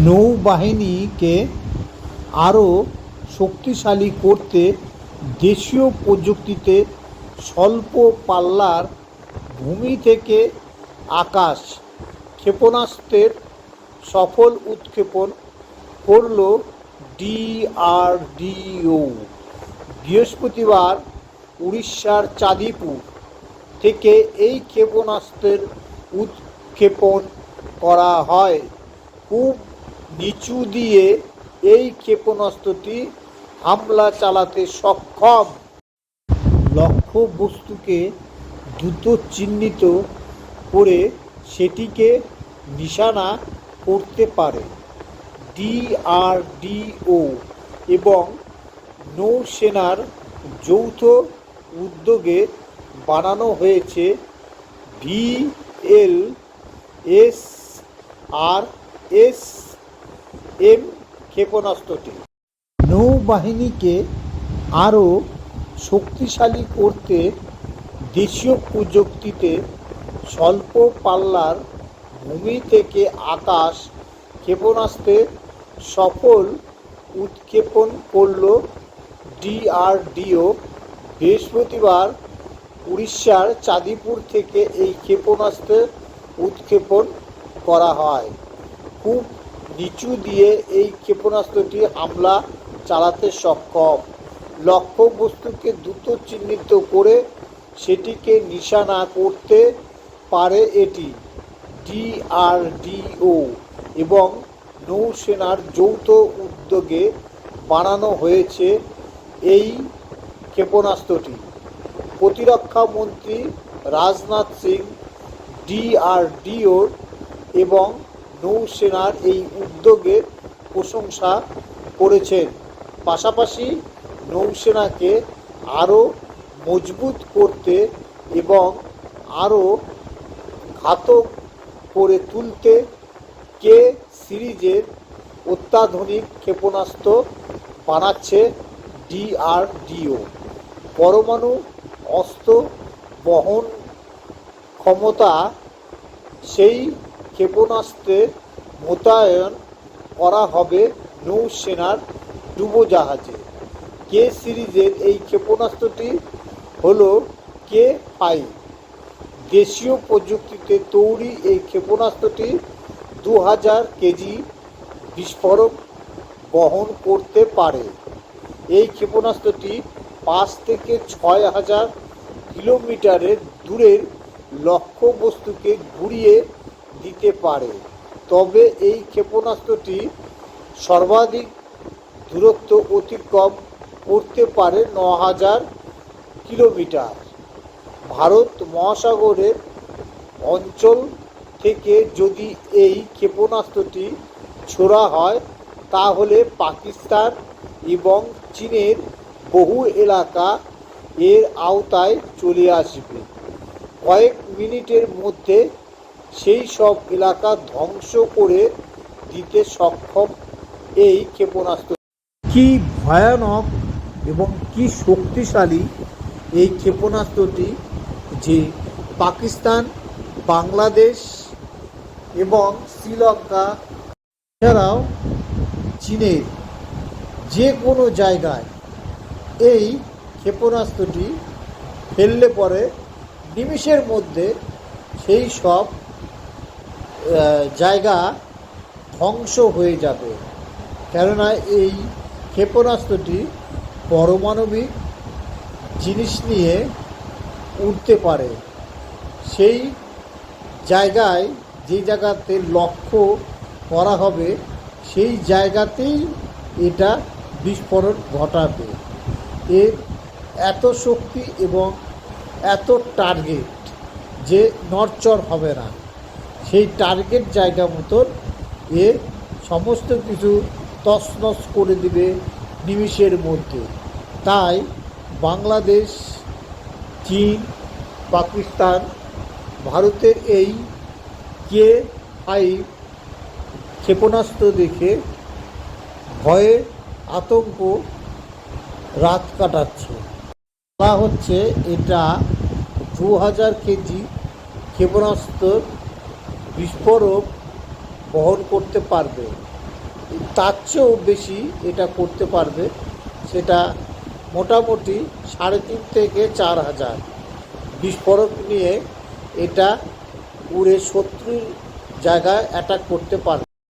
নৌবাহিনীকে আরও শক্তিশালী করতে দেশীয় প্রযুক্তিতে স্বল্প পাল্লার ভূমি থেকে আকাশ ক্ষেপণাস্ত্রের সফল উৎক্ষেপণ করল ডিআরডিও। বৃহস্পতিবার উড়িষ্যার চাঁদিপুর থেকে এই ক্ষেপণাস্ত্রের উৎক্ষেপণ করা হয়। খুব নিচু দিয়ে এই ক্ষেপণাস্ত্রটি হামলা চালাতে সক্ষম। লক্ষ্যবস্তুকে দ্রুত চিহ্নিত করে সেটিকে নিশানা করতে পারে। ডিআরডিও এবং নৌসেনার যৌথ উদ্যোগে বানানো হয়েছে ভিএলএসআরএস-এম ক্ষেপণাস্ত্রটি। নৌবাহিনীকে আরও শক্তিশালী করতে দেশীয় প্রযুক্তিতে স্বল্প পাল্লার ভূমি থেকে আকাশ ক্ষেপণাস্ত্রের সফল উৎক্ষেপণ করল ডিআরডিও। বৃহস্পতিবার উড়িষ্যার চাঁদিপুর থেকে এই ক্ষেপণাস্ত্রের উৎক্ষেপণ করা হয়। খুব নিচু দিয়ে এই ক্ষেপণাস্ত্রটি হামলা চালাতে সক্ষম। লক্ষ্যবস্তুকে দ্রুত চিহ্নিত করে সেটিকে নিশানা করতে পারে এটি। ডিআরডিও এবং নৌসেনার যৌথ উদ্যোগে বানানো হয়েছে এই ক্ষেপণাস্ত্রটি। প্রতিরক্ষা মন্ত্রী রাজনাথ সিং ডিআরডিও এবং নৌসেনার এই উদ্যোগের প্রশংসা করেছেন। পাশাপাশি নৌসেনাকে আরও মজবুত করতে এবং আরও ঘাতক করে তুলতে কে সিরিজের অত্যাধুনিক ক্ষেপণাস্ত্র বানাচ্ছে ডিআরডিও। পরমাণু অস্ত্র বহন ক্ষমতা সেই ক্ষেপণাস্ত্রে মোতায়েন করা হবে নৌসেনার ডুবোজাহাজে। কে সিরিজের এই ক্ষেপণাস্ত্রটি হল K5। দেশীয় প্রযুক্তিতে তৈরি এই ক্ষেপণাস্ত্রটি 2000 কেজি বিস্ফোরক বহন করতে পারে। এই ক্ষেপণাস্ত্রটি 5 থেকে 6000 কিলোমিটারের দূরের লক্ষ্যবস্তুকে ঘুরিয়ে দিতে পারে। তবে এই ক্ষেপণাস্ত্রটি সর্বাধিক দূরত্ব অতিক্রম করতে পারে 9000 কিলোমিটার। ভারত মহাসাগরের অঞ্চল থেকে যদি এই ক্ষেপণাস্ত্রটি ছোড়া হয় তাহলে পাকিস্তান এবং চীনের বহু এলাকা এর আওতায় চলে আসবে। কয়েক মিনিটের মধ্যে সেই সব এলাকা ধ্বংস করে দিতে সক্ষম এই ক্ষেপণাস্ত্র। কি ভয়ানক এবং কি শক্তিশালী এই ক্ষেপণাস্ত্রটি যে পাকিস্তান, বাংলাদেশ এবং শ্রীলঙ্কা এছাড়াও চীনের যে কোনো জায়গায় এই ক্ষেপণাস্ত্রটি ফেললে পরে নিমিষের মধ্যে সেই সব জায়গা ধ্বংস হয়ে যাবে। কেননা এই ক্ষেপণাস্ত্রটি পারমাণবিক জিনিস নিয়ে উঠতে পারে। সেই জায়গায় যে জায়গাতে লক্ষ্য করা হবে সেই জায়গাতেই এটা বিস্ফোরণ ঘটাবে। এর এত শক্তি এবং এত টার্গেট যে নড়চড় হবে না। সেই টার্গেট জায়গা মতন এ সমস্ত কিছু তছনছ করে দিবে নিমিষের মধ্যে। তাই বাংলাদেশ, চীন, পাকিস্তান ভারতের এই K5 ক্ষেপণাস্ত্র দেখে ভয়ে আতঙ্ক রাত কাটাচ্ছে। বলা হচ্ছে এটা 2000 কেজি ক্ষেপণাস্ত্র বিস্ফোরক বহন করতে পারবে। তার চেয়েও বেশি এটা করতে পারবে, সেটা মোটামুটি 3.5 থেকে 4,000 বিস্ফোরক নিয়ে এটা উড়ে শত্রুর জায়গায় অ্যাটাক করতে পারবে।